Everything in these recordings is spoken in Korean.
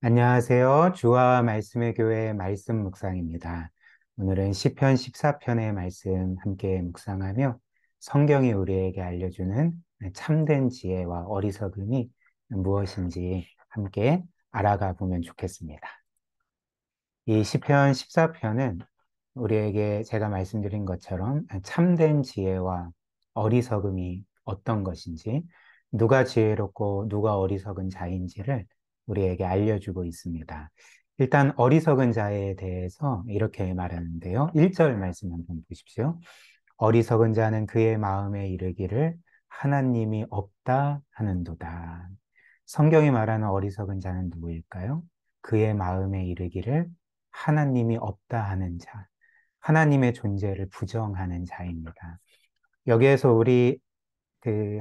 안녕하세요. 주와 말씀의 교회 말씀 묵상입니다. 오늘은 시편 14편의 말씀 함께 묵상하며 성경이 우리에게 알려주는 참된 지혜와 어리석음이 무엇인지 함께 알아가 보면 좋겠습니다. 이 시편 14편은 우리에게 제가 말씀드린 것처럼 참된 지혜와 어리석음이 어떤 것인지, 누가 지혜롭고 누가 어리석은 자인지를 우리에게 알려주고 있습니다. 일단 어리석은 자에 대해서 이렇게 말하는데요. 1절 말씀 한번 보십시오. 어리석은 자는 그의 마음에 이르기를 하나님이 없다 하는도다. 성경이 말하는 어리석은 자는 누구일까요? 그의 마음에 이르기를 하나님이 없다 하는 자, 하나님의 존재를 부정하는 자입니다. 여기에서 우리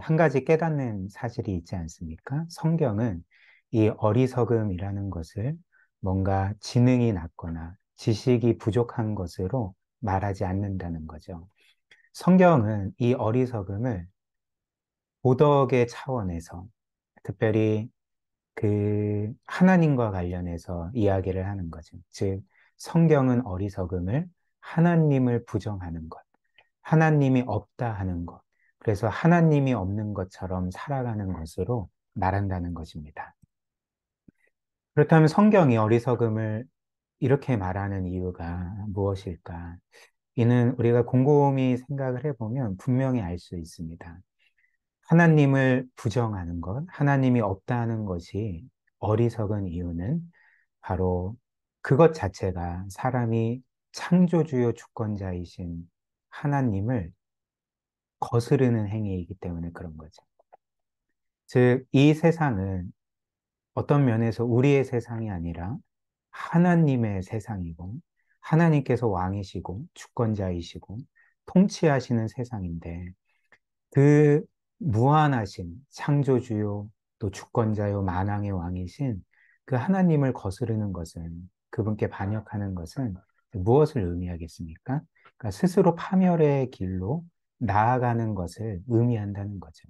한 가지 깨닫는 사실이 있지 않습니까? 성경은 이 어리석음이라는 것을 뭔가 지능이 낮거나 지식이 부족한 것으로 말하지 않는다는 거죠. 성경은 이 어리석음을 도덕의 차원에서 특별히 하나님과 관련해서 이야기를 하는 거죠. 즉, 성경은 어리석음을 하나님을 부정하는 것, 하나님이 없다 하는 것, 그래서 하나님이 없는 것처럼 살아가는 것으로 말한다는 것입니다. 그렇다면 성경이 어리석음을 이렇게 말하는 이유가 무엇일까? 이는 우리가 곰곰이 생각을 해보면 분명히 알 수 있습니다. 하나님을 부정하는 것, 하나님이 없다는 것이 어리석은 이유는 바로 그것 자체가 사람이 창조주요 주권자이신 하나님을 거스르는 행위이기 때문에 그런 거죠. 즉, 이 세상은 어떤 면에서 우리의 세상이 아니라 하나님의 세상이고, 하나님께서 왕이시고, 주권자이시고, 통치하시는 세상인데, 그 무한하신 창조주요 또 주권자요 만왕의 왕이신 그 하나님을 거스르는 것은, 그분께 반역하는 것은 무엇을 의미하겠습니까? 그러니까 스스로 파멸의 길로 나아가는 것을 의미한다는 거죠.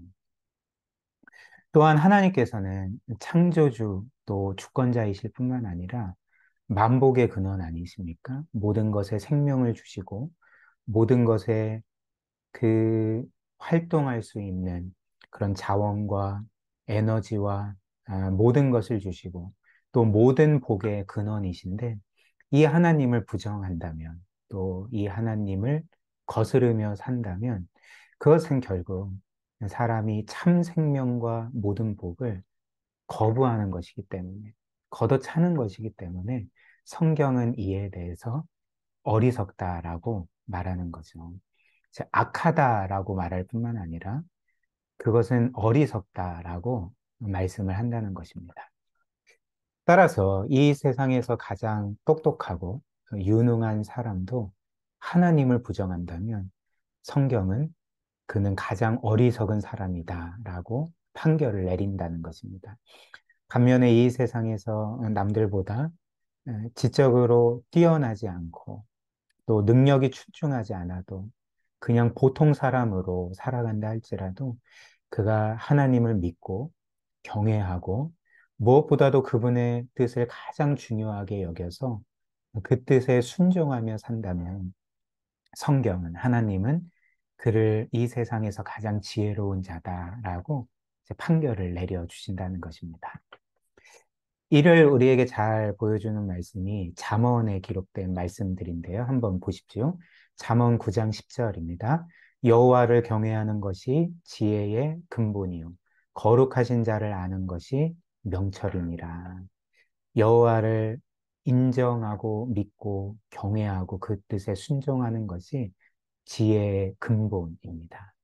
또한 하나님께서는 창조주 또 주권자이실 뿐만 아니라 만복의 근원 아니십니까? 모든 것에 생명을 주시고 모든 것에 활동할 수 있는 그런 자원과 에너지와 모든 것을 주시고 또 모든 복의 근원이신데, 이 하나님을 부정한다면, 또 이 하나님을 거스르며 산다면 그것은 결국 사람이 참 생명과 모든 복을 거부하는 것이기 때문에, 걷어차는 것이기 때문에 성경은 이에 대해서 어리석다라고 말하는 거죠. 악하다라고 말할 뿐만 아니라 그것은 어리석다라고 말씀을 한다는 것입니다. 따라서 이 세상에서 가장 똑똑하고 유능한 사람도 하나님을 부정한다면 성경은 그는 가장 어리석은 사람이다라고 판결을 내린다는 것입니다. 반면에 이 세상에서 남들보다 지적으로 뛰어나지 않고 또 능력이 출중하지 않아도 그냥 보통 사람으로 살아간다 할지라도 그가 하나님을 믿고 경외하고 무엇보다도 그분의 뜻을 가장 중요하게 여겨서 그 뜻에 순종하며 산다면 성경은, 하나님은 그를 이 세상에서 가장 지혜로운 자다라고 이제 판결을 내려주신다는 것입니다. 이를 우리에게 잘 보여주는 말씀이 잠언에 기록된 말씀들인데요. 한번 보십시오. 잠언 9장 10절입니다. 여호와를 경외하는 것이 지혜의 근본이요 거룩하신 자를 아는 것이 명철이니라. 여호와를 인정하고 믿고 경외하고 그 뜻에 순종하는 것이 지혜의 근본입니다.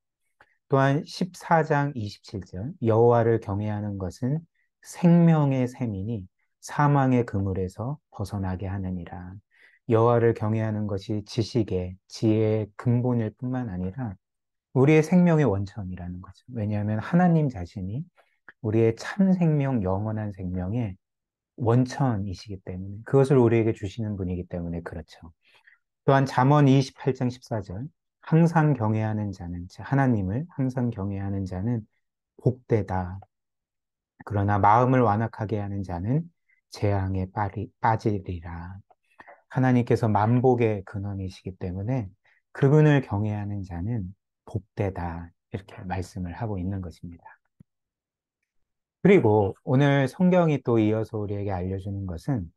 또한 14장 27절 여호와를 경외하는 것은 생명의 샘이니 사망의 그물에서 벗어나게 하느니라. 여호와를 경외하는 것이 지식의 지혜의 근본일 뿐만 아니라 우리의 생명의 원천이라는 거죠. 왜냐하면 하나님 자신이 우리의 참 생명, 영원한 생명의 원천이시기 때문에, 그것을 우리에게 주시는 분이기 때문에 그렇죠. 또한 잠언 28장 14절 항상 경외하는 자는, 하나님을 항상 경외하는 자는 복되다. 그러나 마음을 완악하게 하는 자는 재앙에 빠지리라. 하나님께서 만복의 근원이시기 때문에 그분을 경외하는 자는 복되다. 이렇게 말씀을 하고 있는 것입니다. 그리고 오늘 성경이 또 이어서 우리에게 알려주는 것은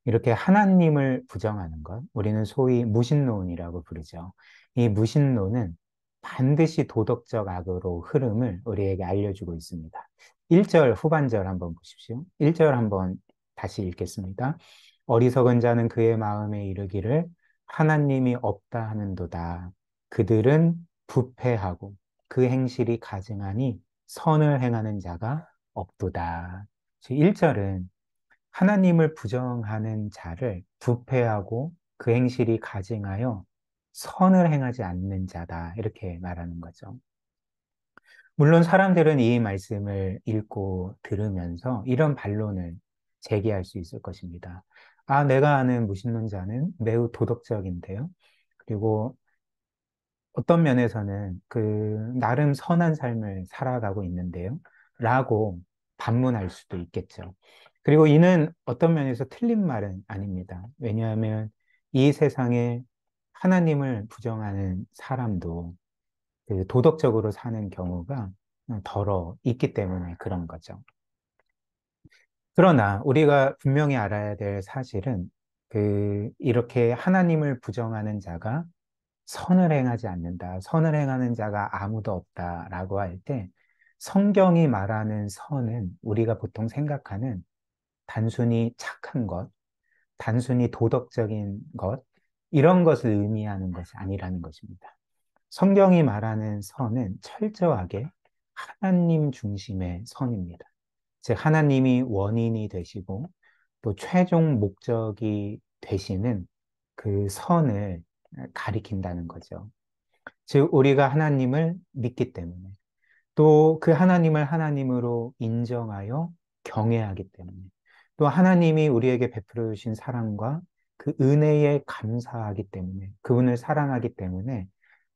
이렇게 하나님을 부정하는 것, 우리는 소위 무신론이라고 부르죠. 이 무신론은 반드시 도덕적 악으로 흐름을 우리에게 알려주고 있습니다. 1절 후반절 한번 보십시오. 1절 한번 다시 읽겠습니다. 어리석은 자는 그의 마음에 이르기를 하나님이 없다 하는도다. 그들은 부패하고 그 행실이 가증하니 선을 행하는 자가 없도다. 1절은 하나님을 부정하는 자를 부패하고 그 행실이 가증하여 선을 행하지 않는 자다. 이렇게 말하는 거죠. 물론 사람들은 이 말씀을 읽고 들으면서 이런 반론을 제기할 수 있을 것입니다. 아, 내가 아는 무신론자는 매우 도덕적인데요. 그리고 어떤 면에서는 나름 선한 삶을 살아가고 있는데요. 라고 반문할 수도 있겠죠. 그리고 이는 어떤 면에서 틀린 말은 아닙니다. 왜냐하면 이 세상에 하나님을 부정하는 사람도 도덕적으로 사는 경우가 더러 있기 때문에 그런 거죠. 그러나 우리가 분명히 알아야 될 사실은 이렇게 하나님을 부정하는 자가 선을 행하지 않는다. 선을 행하는 자가 아무도 없다라고 할 때 성경이 말하는 선은 우리가 보통 생각하는 단순히 착한 것, 단순히 도덕적인 것, 이런 것을 의미하는 것이 아니라는 것입니다. 성경이 말하는 선은 철저하게 하나님 중심의 선입니다. 즉, 하나님이 원인이 되시고 또 최종 목적이 되시는 그 선을 가리킨다는 거죠. 즉, 우리가 하나님을 믿기 때문에 또 그 하나님을 하나님으로 인정하여 경외하기 때문에 또 하나님이 우리에게 베풀어 주신 사랑과 그 은혜에 감사하기 때문에 그분을 사랑하기 때문에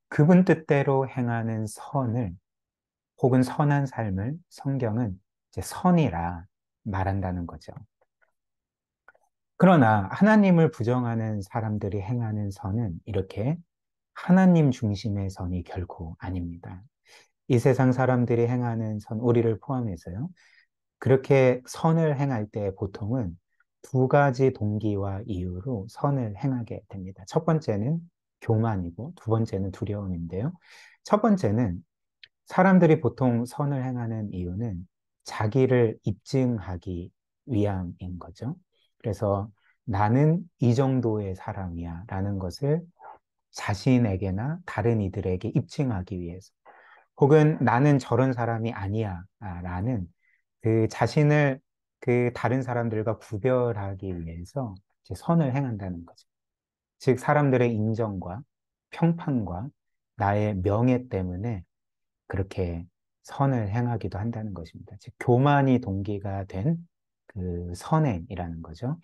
그분 뜻대로 행하는 선을 혹은 선한 삶을 성경은 이제 선이라 말한다는 거죠. 그러나 하나님을 부정하는 사람들이 행하는 선은 이렇게 하나님 중심의 선이 결코 아닙니다. 이 세상 사람들이 행하는 선, 우리를 포함해서요. 그렇게 선을 행할 때 보통은 두 가지 동기와 이유로 선을 행하게 됩니다. 첫 번째는 교만이고 두 번째는 두려움인데요. 첫 번째는 사람들이 보통 선을 행하는 이유는 자기를 입증하기 위함인 거죠. 그래서 나는 이 정도의 사람이야 라는 것을 자신에게나 다른 이들에게 입증하기 위해서 혹은 나는 저런 사람이 아니야 라는 그 자신을 그 다른 사람들과 구별하기 위해서 이제 선을 행한다는 거죠. 즉 사람들의 인정과 평판과 나의 명예 때문에 그렇게 선을 행하기도 한다는 것입니다. 즉 교만이 동기가 된 그 선행이라는 거죠.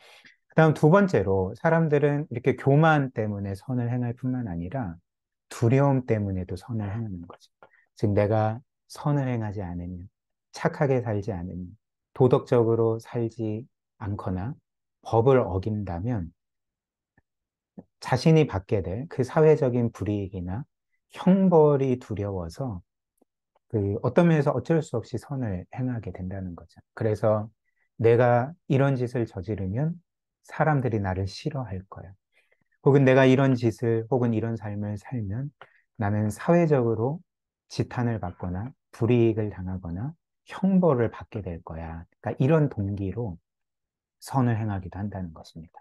그다음 두 번째로 사람들은 이렇게 교만 때문에 선을 행할 뿐만 아니라 두려움 때문에도 선을 행하는 거죠. 즉 내가 선을 행하지 않으면 착하게 살지 않으면 도덕적으로 살지 않거나 법을 어긴다면 자신이 받게 될 그 사회적인 불이익이나 형벌이 두려워서 어떤 면에서 어쩔 수 없이 선을 행하게 된다는 거죠. 그래서 내가 이런 짓을 저지르면 사람들이 나를 싫어할 거야. 혹은 내가 이런 짓을 혹은 이런 삶을 살면 나는 사회적으로 지탄을 받거나 불이익을 당하거나 형벌을 받게 될 거야. 그러니까 이런 동기로 선을 행하기도 한다는 것입니다.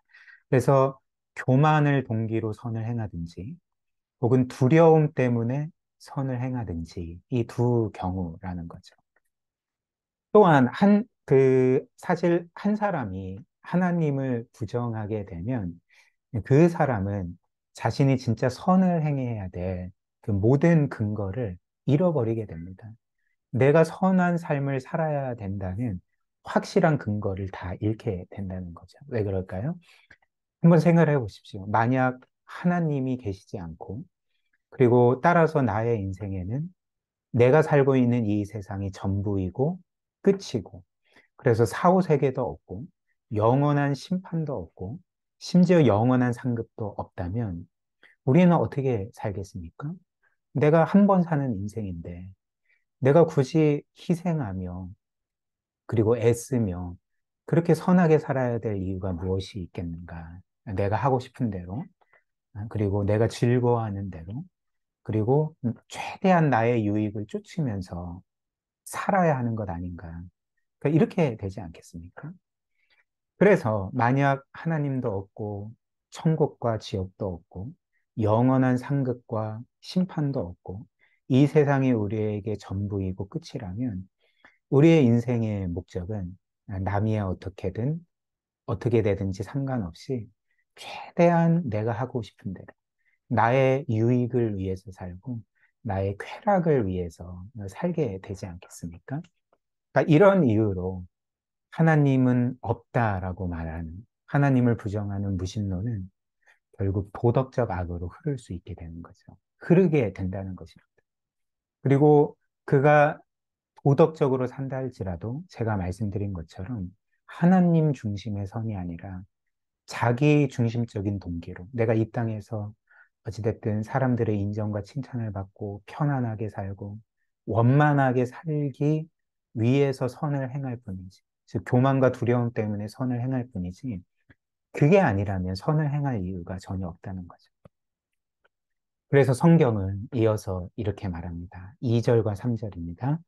그래서 교만을 동기로 선을 행하든지 혹은 두려움 때문에 선을 행하든지 이 두 경우라는 거죠. 또한 사실 한 사람이 하나님을 부정하게 되면 그 사람은 자신이 진짜 선을 행해야 될 그 모든 근거를 잃어버리게 됩니다. 내가 선한 삶을 살아야 된다는 확실한 근거를 다 잃게 된다는 거죠. 왜 그럴까요? 한번 생각을 해보십시오. 만약 하나님이 계시지 않고 그리고 따라서 나의 인생에는 내가 살고 있는 이 세상이 전부이고 끝이고 그래서 사후세계도 없고 영원한 심판도 없고, 심지어 영원한 상급도 없다면, 우리는 어떻게 살겠습니까? 내가 한 번 사는 인생인데, 내가 굳이 희생하며, 그리고 애쓰며, 그렇게 선하게 살아야 될 이유가 무엇이 있겠는가? 내가 하고 싶은 대로, 그리고 내가 즐거워하는 대로, 그리고 최대한 나의 유익을 쫓으면서 살아야 하는 것 아닌가? 그러니까 이렇게 되지 않겠습니까? 그래서 만약 하나님도 없고 천국과 지옥도 없고 영원한 상급과 심판도 없고 이 세상이 우리에게 전부이고 끝이라면 우리의 인생의 목적은 남이 어떻게 되든지 상관없이 최대한 내가 하고 싶은 대로 나의 유익을 위해서 살고 나의 쾌락을 위해서 살게 되지 않겠습니까? 그러니까 이런 이유로 하나님은 없다라고 말하는 하나님을 부정하는 무신론은 결국 도덕적 악으로 흐를 수 있게 되는 거죠. 흐르게 된다는 것입니다. 그리고 그가 도덕적으로 산다 할지라도 제가 말씀드린 것처럼 하나님 중심의 선이 아니라 자기 중심적인 동기로 내가 이 땅에서 어찌됐든 사람들의 인정과 칭찬을 받고 편안하게 살고 원만하게 살기 위해서 선을 행할 뿐이지. 즉, 교만과 두려움 때문에 선을 행할 뿐이지. 그게 아니라면 선을 행할 이유가 전혀 없다는 거죠. 그래서 성경은 이어서 이렇게 말합니다. 2절과 3절입니다.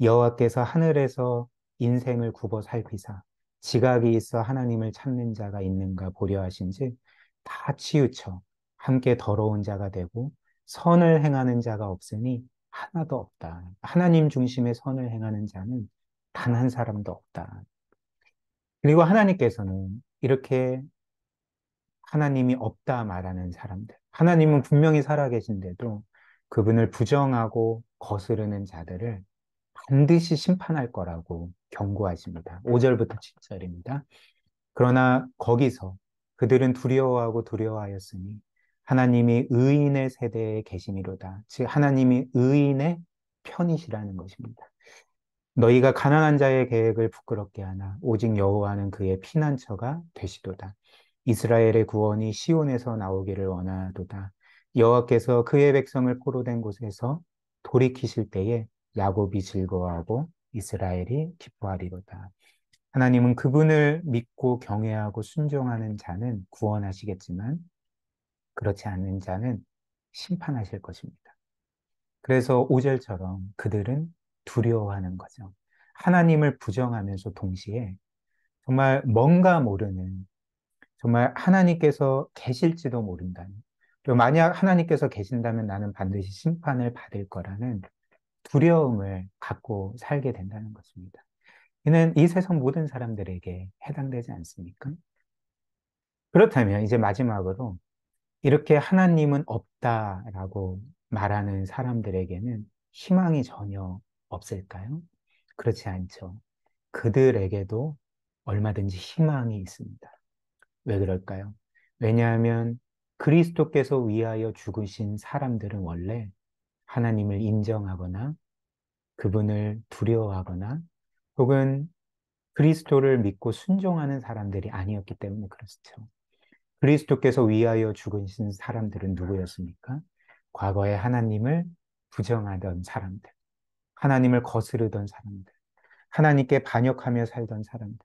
여호와께서 하늘에서 인생을 굽어 살피사 지각이 있어 하나님을 찾는 자가 있는가 보려 하신즉 다 치우쳐 함께 더러운 자가 되고 선을 행하는 자가 없으니 하나도 없다. 하나님 중심의 선을 행하는 자는 단 한 사람도 없다. 그리고 하나님께서는 이렇게 하나님이 없다 말하는 사람들. 하나님은 분명히 살아계신데도 그분을 부정하고 거스르는 자들을 반드시 심판할 거라고 경고하십니다. 5절부터 7절입니다. 그러나 거기서 그들은 두려워하고 두려워하였으니 하나님이 의인의 세대에 계시미로다. 즉 하나님이 의인의 편이시라는 것입니다. 너희가 가난한 자의 계획을 부끄럽게 하나 오직 여호와는 그의 피난처가 되시도다. 이스라엘의 구원이 시온에서 나오기를 원하도다. 여호와께서 그의 백성을 포로된 곳에서 돌이키실 때에 야곱이 즐거워하고 이스라엘이 기뻐하리로다. 하나님은 그분을 믿고 경외하고 순종하는 자는 구원하시겠지만 그렇지 않는 자는 심판하실 것입니다. 그래서 5절처럼 그들은 두려워하는 거죠. 하나님을 부정하면서 동시에 정말 뭔가 모르는 정말 하나님께서 계실지도 모른다는 그리고 만약 하나님께서 계신다면 나는 반드시 심판을 받을 거라는 두려움을 갖고 살게 된다는 것입니다. 이는 이 세상 모든 사람들에게 해당되지 않습니까? 그렇다면 이제 마지막으로 이렇게 하나님은 없다라고 말하는 사람들에게는 희망이 전혀 없을까요? 그렇지 않죠. 그들에게도 얼마든지 희망이 있습니다. 왜 그럴까요? 왜냐하면 그리스도께서 위하여 죽으신 사람들은 원래 하나님을 인정하거나 그분을 두려워하거나 혹은 그리스도를 믿고 순종하는 사람들이 아니었기 때문에 그렇죠. 그리스도께서 위하여 죽으신 사람들은 누구였습니까? 과거에 하나님을 부정하던 사람들, 하나님을 거스르던 사람들, 하나님께 반역하며 살던 사람들,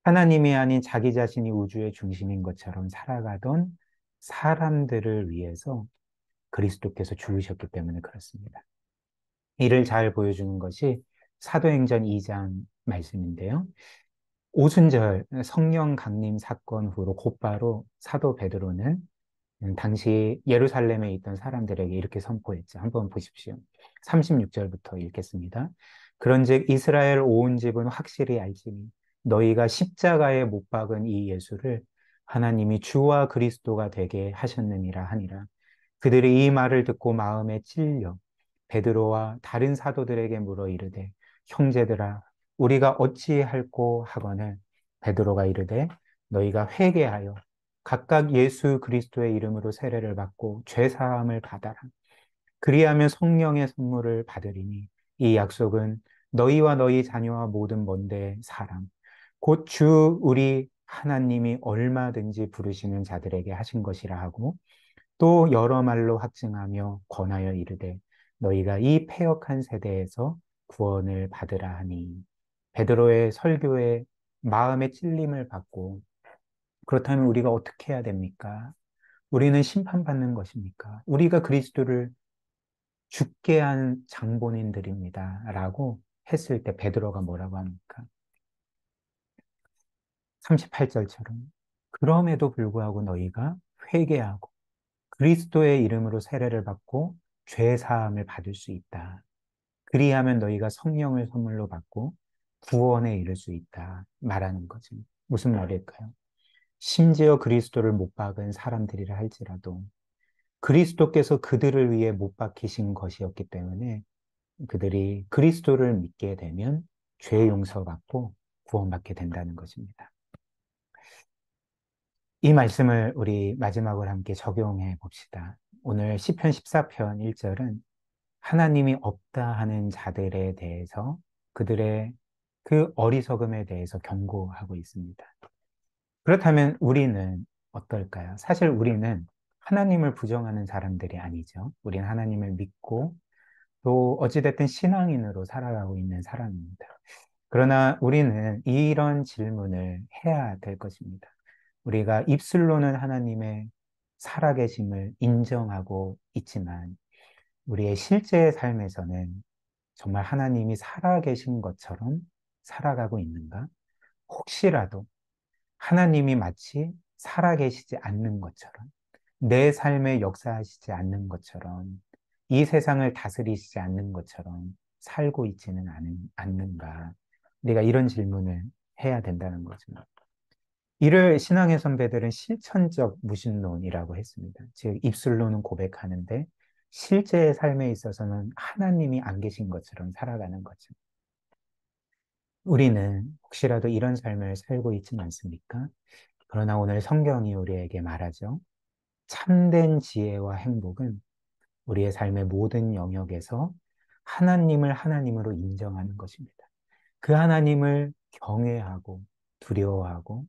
하나님이 아닌 자기 자신이 우주의 중심인 것처럼 살아가던 사람들을 위해서 그리스도께서 죽으셨기 때문에 그렇습니다. 이를 잘 보여주는 것이 사도행전 2장 말씀인데요. 오순절 성령 강림 사건 후로 곧바로 사도 베드로는 당시 예루살렘에 있던 사람들에게 이렇게 선포했죠. 한번 보십시오. 36절부터 읽겠습니다. 그런즉 이스라엘 온 집은 확실히 알지니 너희가 십자가에 못 박은 이 예수를 하나님이 주와 그리스도가 되게 하셨느니라 하니라. 그들이 이 말을 듣고 마음에 찔려 베드로와 다른 사도들에게 물어 이르되 형제들아 우리가 어찌할꼬 하거늘 베드로가 이르되 너희가 회개하여 각각 예수 그리스도의 이름으로 세례를 받고 죄 사함을 받아라. 그리하면 성령의 선물을 받으리니 이 약속은 너희와 너희 자녀와 모든 먼데 사람 곧 주 우리 하나님이 얼마든지 부르시는 자들에게 하신 것이라 하고 또 여러 말로 확증하며 권하여 이르되 너희가 이 패역한 세대에서 구원을 받으라 하니 베드로의 설교에 마음의 찔림을 받고 그렇다면 우리가 어떻게 해야 됩니까? 우리는 심판받는 것입니까? 우리가 그리스도를 죽게 한 장본인들입니다. 라고 했을 때 베드로가 뭐라고 합니까? 38절처럼 그럼에도 불구하고 너희가 회개하고 그리스도의 이름으로 세례를 받고 죄 사함을 받을 수 있다. 그리하면 너희가 성령을 선물로 받고 구원에 이를 수 있다. 말하는 거죠. 무슨 말일까요? 심지어 그리스도를 못 박은 사람들이라 할지라도 그리스도께서 그들을 위해 못 박히신 것이었기 때문에 그들이 그리스도를 믿게 되면 죄 용서받고 구원받게 된다는 것입니다. 이 말씀을 우리 마지막으로 함께 적용해 봅시다. 오늘 시편 14편 1절은 하나님이 없다 하는 자들에 대해서 그들의 그 어리석음에 대해서 경고하고 있습니다. 그렇다면 우리는 어떨까요? 사실 우리는 하나님을 부정하는 사람들이 아니죠. 우리는 하나님을 믿고 또 어찌됐든 신앙인으로 살아가고 있는 사람입니다. 그러나 우리는 이런 질문을 해야 될 것입니다. 우리가 입술로는 하나님의 살아계심을 인정하고 있지만 우리의 실제 삶에서는 정말 하나님이 살아계신 것처럼 살아가고 있는가? 혹시라도 하나님이 마치 살아계시지 않는 것처럼 내 삶에 역사하시지 않는 것처럼 이 세상을 다스리시지 않는 것처럼 살고 있지는 않는가? 우리가 이런 질문을 해야 된다는 거죠. 이를 신앙의 선배들은 실천적 무신론이라고 했습니다. 즉, 입술로는 고백하는데 실제의 삶에 있어서는 하나님이 안 계신 것처럼 살아가는 거죠. 우리는 혹시라도 이런 삶을 살고 있지는 않습니까? 그러나 오늘 성경이 우리에게 말하죠. 참된 지혜와 행복은 우리의 삶의 모든 영역에서 하나님을 하나님으로 인정하는 것입니다. 그 하나님을 경외하고 두려워하고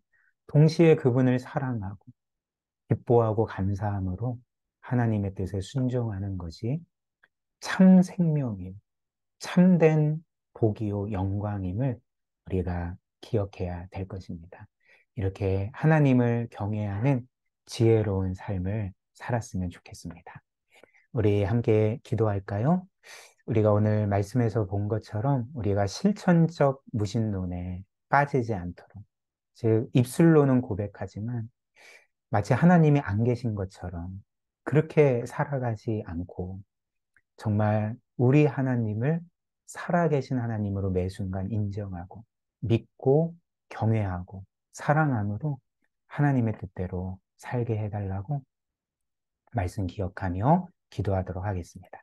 동시에 그분을 사랑하고 기뻐하고 감사함으로 하나님의 뜻에 순종하는 것이 참 생명이요, 참된 복이요, 영광임을 우리가 기억해야 될 것입니다. 이렇게 하나님을 경외하는 지혜로운 삶을 살았으면 좋겠습니다. 우리 함께 기도할까요? 우리가 오늘 말씀에서 본 것처럼 우리가 실천적 무신론에 빠지지 않도록, 즉 입술로는 고백하지만 마치 하나님이 안 계신 것처럼 그렇게 살아가지 않고 정말 우리 하나님을 살아계신 하나님으로 매 순간 인정하고 믿고 경외하고 사랑함으로 하나님의 뜻대로 살게 해달라고 말씀 기억하며 기도하도록 하겠습니다.